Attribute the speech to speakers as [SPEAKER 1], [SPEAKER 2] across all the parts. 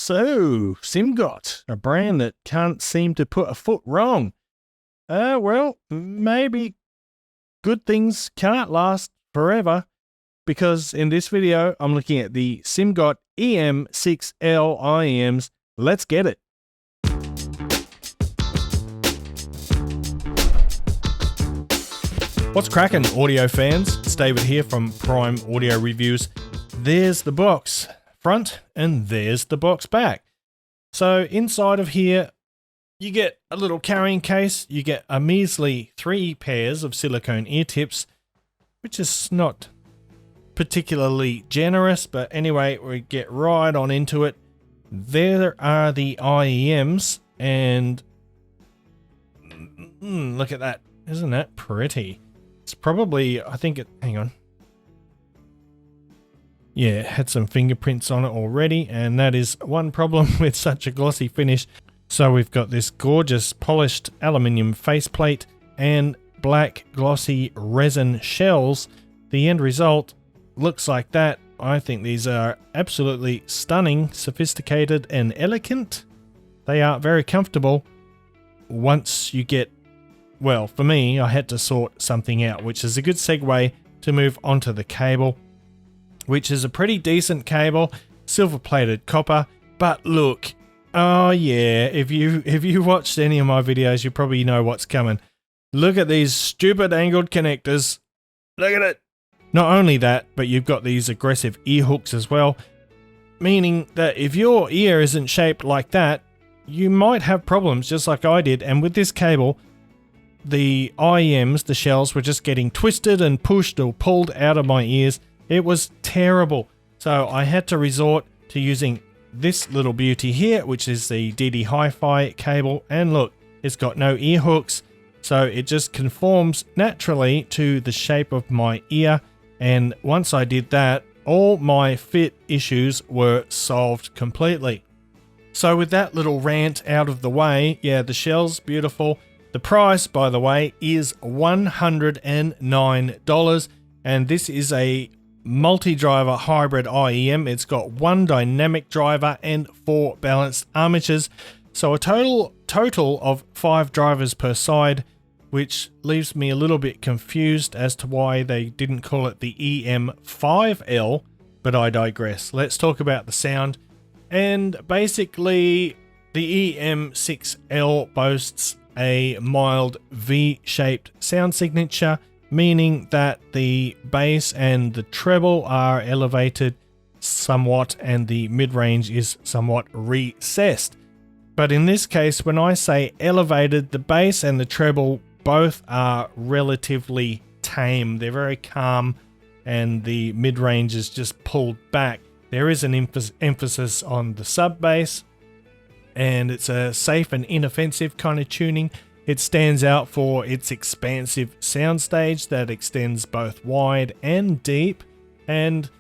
[SPEAKER 1] So, Simgot, a brand that can't seem to put a foot wrong. Well, maybe good things can't last forever, because in this video, I'm looking at the Simgot EM6L IEMs. Let's get it. What's cracking, audio fans? It's David here from Prime Audio Reviews. There's the box front and there's the box back. So inside of here, you get a little carrying case. You get a measly 3 pairs of silicone ear tips, which is not particularly generous, but anyway, we get right on into it. There are the IEMs, and look at that. Isn't that pretty? It's probably, I think it, hang on. Yeah, it had some fingerprints on it already, and that is one problem with such a glossy finish. So we've got this gorgeous polished aluminium faceplate and black glossy resin shells. The end result looks like that. I think these are absolutely stunning, sophisticated, and elegant. They are very comfortable once you get, well, for me, I had to sort something out, which is a good segue to move onto the cable, which is a pretty decent cable, silver-plated copper. But look, oh yeah, if you watched any of my videos, you probably know what's coming. Look at these stupid angled connectors. Look at it. Not only that, but you've got these aggressive ear hooks as well, meaning that if your ear isn't shaped like that, you might have problems just like I did. And with this cable, the IEMs, the shells, were just getting twisted and pushed or pulled out of my ears. It was terrible. So I had to resort to using this little beauty here, which is the DD Hi-Fi cable. And look, it's got no ear hooks, so it just conforms naturally to the shape of my ear. And once I did that, all my fit issues were solved completely. So with that little rant out of the way, yeah, the shell's beautiful. The price, by the way, is $109, and this is a multi-driver hybrid IEM. It's got 1 dynamic driver and 4 balanced armatures, so a total of 5 drivers per side, which leaves me a little bit confused as to why they didn't call it the EM5L, but I digress. Let's talk about the sound. And basically, the EM6L boasts a mild V-shaped sound signature, meaning that the bass and the treble are elevated somewhat and the mid-range is somewhat recessed. But in this case, when I say elevated, the bass and the treble both are relatively tame. They're very calm, and the mid-range is just pulled back. There is an emphasis on the sub-bass, and it's a safe and inoffensive kind of tuning. It stands out for its expansive soundstage that extends both wide and deep, and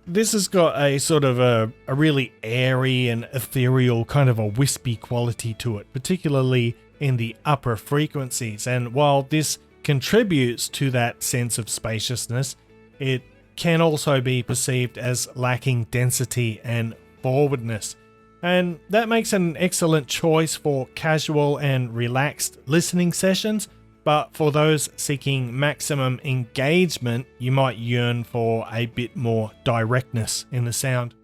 [SPEAKER 1] this has got a sort of a really airy and ethereal kind of a wispy quality to it, particularly in the upper frequencies. And while this contributes to that sense of spaciousness, it can also be perceived as lacking density and forwardness. And that makes an excellent choice for casual and relaxed listening sessions, but for those seeking maximum engagement, you might yearn for a bit more directness in the sound.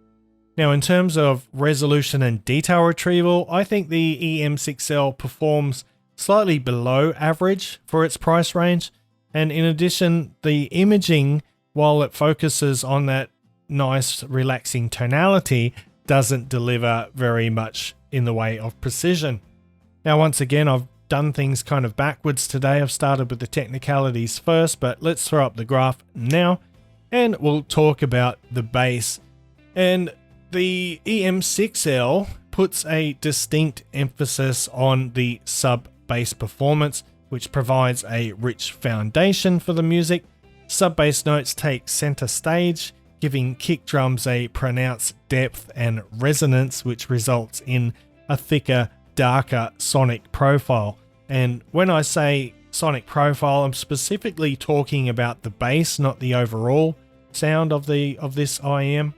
[SPEAKER 1] Now, in terms of resolution and detail retrieval, I think the EM6L performs slightly below average for its price range. And in addition, the imaging, while it focuses on that nice relaxing tonality, doesn't deliver very much in the way of precision. Now, once again, I've done things kind of backwards today. I've started with the technicalities first, but let's throw up the graph now and we'll talk about the bass. And the EM6L puts a distinct emphasis on the sub-bass performance, which provides a rich foundation for the music. Sub-bass notes take center stage, giving kick drums a pronounced depth and resonance, which results in a thicker, darker sonic profile. And when I say sonic profile, I'm specifically talking about the bass, not the overall sound of this IEM.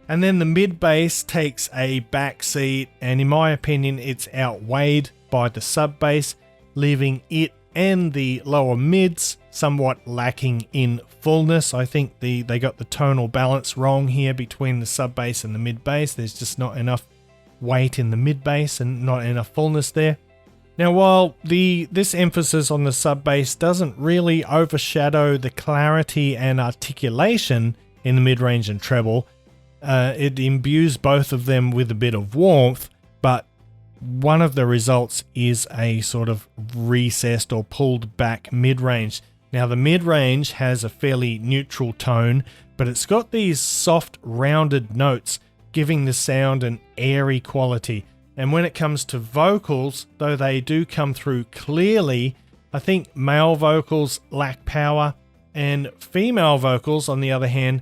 [SPEAKER 1] And then the mid bass takes a back seat, and in my opinion, it's outweighed by the sub bass, leaving it and the lower mids somewhat lacking in fullness. I think they got the tonal balance wrong here between the sub bass and the mid bass. There's just not enough weight in the mid bass and not enough fullness there. Now, while this emphasis on the sub bass doesn't really overshadow the clarity and articulation in the mid range and treble, it imbues both of them with a bit of warmth, but one of the results is a sort of recessed or pulled back mid-range. Now the mid-range has a fairly neutral tone, but it's got these soft rounded notes giving the sound an airy quality. And when it comes to vocals, though they do come through clearly, I think male vocals lack power, and female vocals, on the other hand,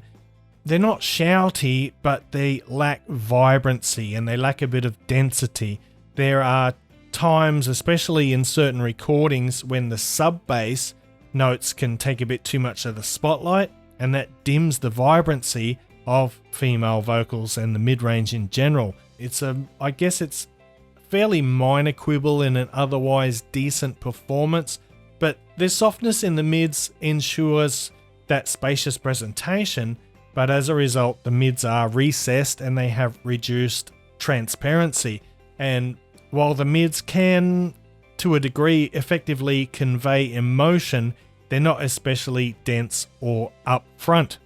[SPEAKER 1] they're not shouty, but they lack vibrancy and they lack a bit of density. There are times, especially in certain recordings, when the sub bass notes can take a bit too much of the spotlight, and that dims the vibrancy of female vocals and the mid-range in general. I guess it's fairly minor quibble in an otherwise decent performance, but their softness in the mids ensures that spacious presentation, but as a result, the mids are recessed and they have reduced transparency. And while the mids can, to a degree, effectively convey emotion, they're not especially dense or upfront.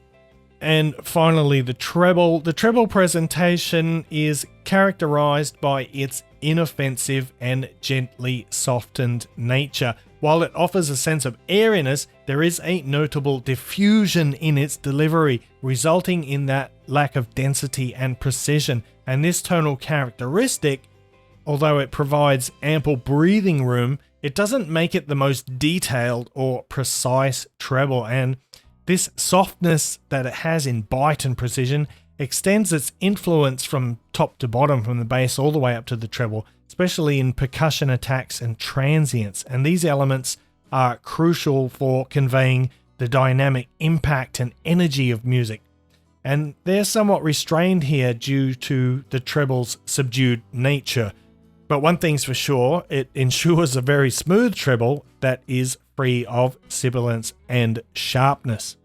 [SPEAKER 1] And finally, the treble. The treble presentation is characterized by its inoffensive and gently softened nature. While it offers a sense of airiness, there is a notable diffusion in its delivery, resulting in that lack of density and precision. And this tonal characteristic, although it provides ample breathing room, it doesn't make it the most detailed or precise treble. And this softness that it has in bite and precision extends its influence from top to bottom, from the bass all the way up to the treble, especially in percussion attacks and transients. And these elements are crucial for conveying the dynamic impact and energy of music. And they're somewhat restrained here due to the treble's subdued nature. But one thing's for sure, it ensures a very smooth treble that is free of sibilance and sharpness.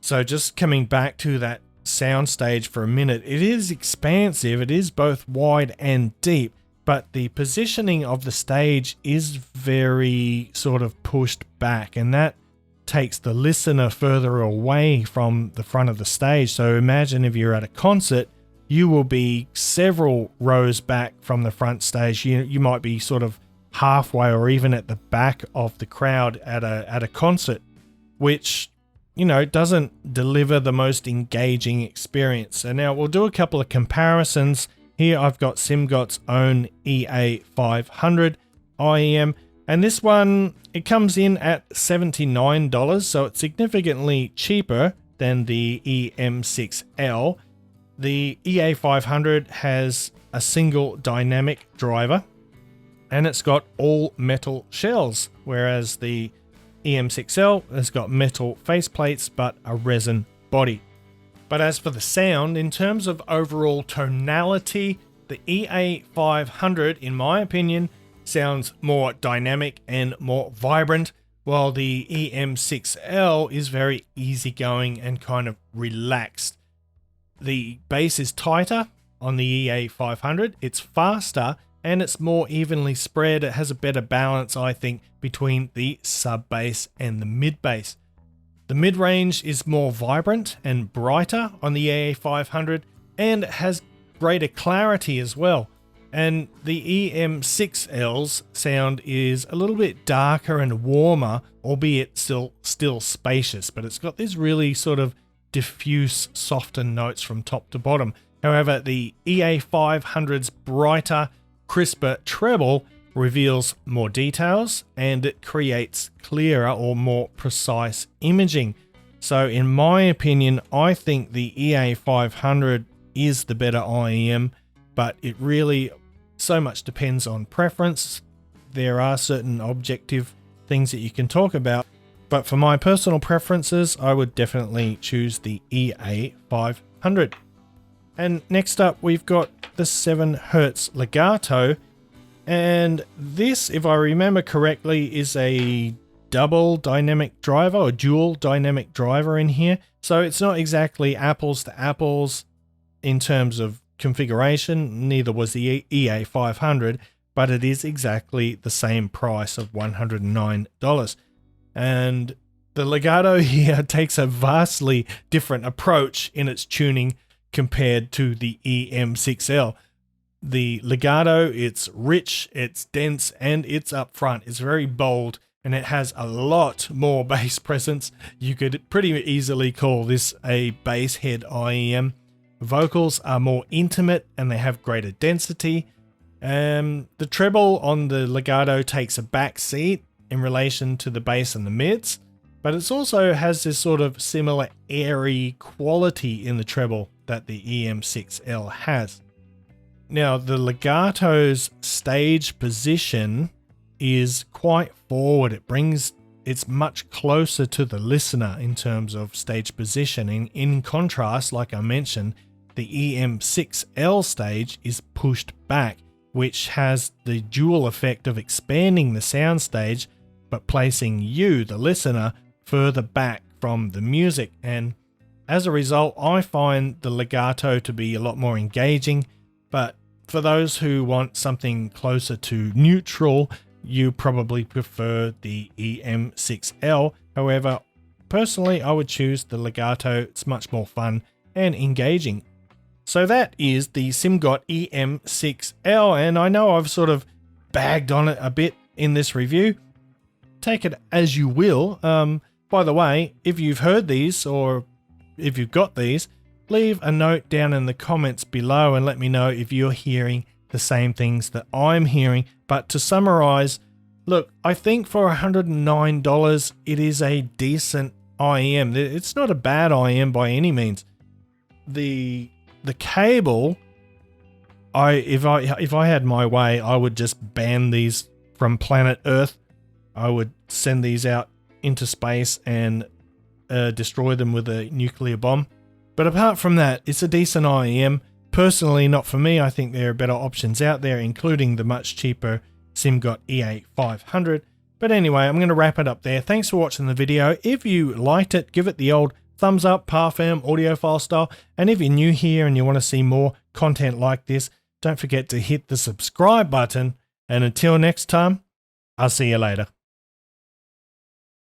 [SPEAKER 1] So just coming back to that soundstage for a minute, it is expansive, it is both wide and deep, but the positioning of the stage is very sort of pushed back, and that takes the listener further away from the front of the stage. So imagine if you're at a concert, you will be several rows back from the front stage. You might be sort of halfway or even at the back of the crowd at a concert, which, you know, doesn't deliver the most engaging experience. So now we'll do a couple of comparisons. Here I've got Simgot's own EA500 IEM, and this one, it comes in at $79, so it's significantly cheaper than the EM6L. The EA500 has a single dynamic driver, and it's got all metal shells, whereas the EM6L has got metal faceplates but a resin body. But as for the sound, in terms of overall tonality, the EA500, in my opinion, sounds more dynamic and more vibrant, while the EM6L is very easygoing and kind of relaxed. The bass is tighter on the EA500, it's faster, and it's more evenly spread. It has a better balance, I think, between the sub bass and the mid bass. The mid range is more vibrant and brighter on the EA500, and it has greater clarity as well. And the EM6L's sound is a little bit darker and warmer, albeit still spacious, but it's got this really sort of diffuse, softened notes from top to bottom. However, the EA500's brighter, crisper treble reveals more details, and it creates clearer or more precise imaging. So in my opinion, I think the EA500 is the better IEM, but it really so much depends on preference. There are certain objective things that you can talk about, but for my personal preferences, I would definitely choose the EA500. And next up, we've got the 7 Hertz Legato. And this, if I remember correctly, is a double dynamic driver or dual dynamic driver in here. So it's not exactly apples to apples in terms of configuration. Neither was the EA500, but it is exactly the same price of $109. And the Legato here takes a vastly different approach in its tuning compared to the EM6L. The Legato, it's rich, it's dense, and it's upfront. It's very bold, and it has a lot more bass presence. You could pretty easily call this a bass head IEM. Vocals are more intimate, and they have greater density. The treble on the Legato takes a back seat in relation to the bass and the mids, but it also has this sort of similar airy quality in the treble that the EM6L has. Now, the Legato's stage position is quite forward. It's much closer to the listener in terms of stage positioning. In contrast, like I mentioned, the EM6L stage is pushed back, which has the dual effect of expanding the soundstage, but placing you, the listener, further back from the music. And as a result, I find the Legato to be a lot more engaging, but for those who want something closer to neutral, you probably prefer the EM6L. However, personally, I would choose the Legato. It's much more fun and engaging. So that is the Simgot EM6L, and I know I've sort of bagged on it a bit in this review. Take it as you will. By the way, if you've heard these or if you've got these, leave a note down in the comments below and let me know if you're hearing the same things that I'm hearing. But to summarize, look, I think for $109, it is a decent IEM. It's not a bad IEM by any means. The cable, if I had my way, I would just ban these from planet Earth. I would send these out into space and destroy them with a nuclear bomb. But apart from that, it's a decent IEM. Personally, not for me. I think there are better options out there, including the much cheaper Simgot EA500. But anyway, I'm going to wrap it up there. Thanks for watching the video. If you liked it, give it the old thumbs up, PARFAM, audiophile style. And if you're new here and you want to see more content like this, don't forget to hit the subscribe button. And until next time, I'll see you later.